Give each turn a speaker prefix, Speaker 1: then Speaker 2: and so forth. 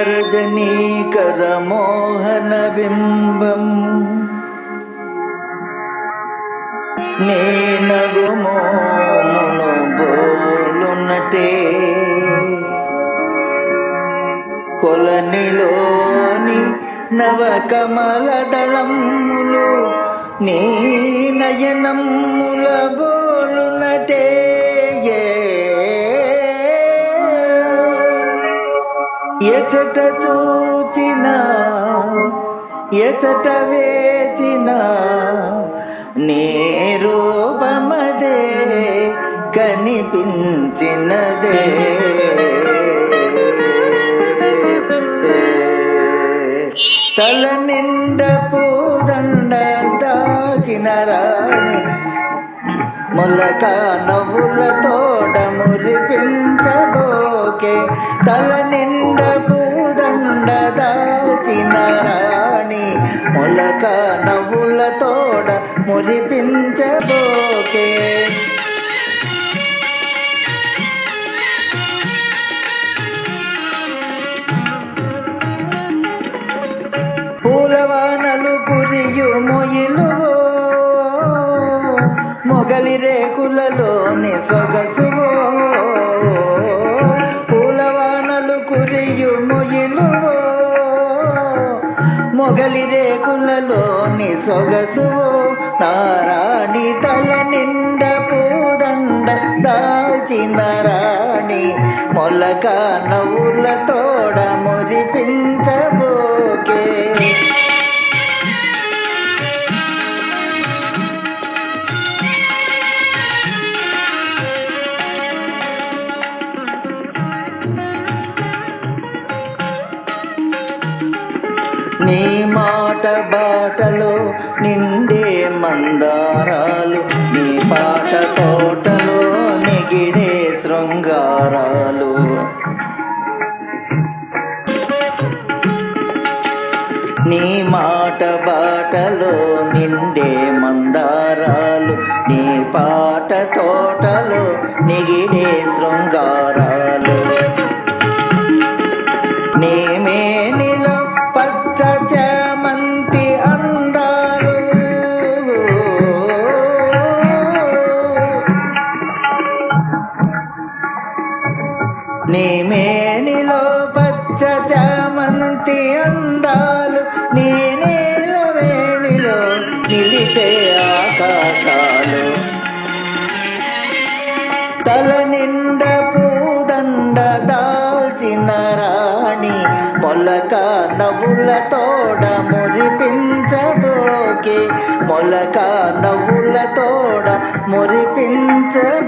Speaker 1: రజనీకర మోహన బింబం నీ నగుమోమును బోలునటే కొలనిలోని నవకమలదళములు నీ నయనముల బోలునటే ఎచట చూచినా ఎచట వేచినా నీ రూపమదే కనిపించినదే తల నిండ పూదండ దాచిన రాణి మొలక నవ్వుల తోడ మురిపించబోకే తల నిండ పూదండ దాచిన రాణి మొలక నవ్వుల తోడ మురిపించబోకే పూలవానలు కురియు మొయిలువో మొగలి రేకులలోని సొగసువో పూలవానలు కురియు మొయిలువో మొగలి రేకులలోని సొగసువో నారాణి తల నిండ పూదండ దాల్చిన రాణి మొలక నవ్వుల తోడ మురిపించబోకే నీ మాట బాటలో నిండే మందారాలు నీ పాట తోటలో నిగిడే శృంగారాలు నీ మాట బాటలో నిండే మందారాలు నీ పాట తోటలో నిగిడే శృంగారాలు నీ మేనిలో పచ్చ చామంతి అందాలు నీ మేనిలో పచ్చ చామంతి అందాలు నీ నీల వేణిలో నిలిచే ఆకాశాలు తల నిండ పూదండ దాల్చిన రాణి మొలక నవ్వుల తోడ మురిపించబోకే మొలక నవ్వుల తోడ మురిపించబోకే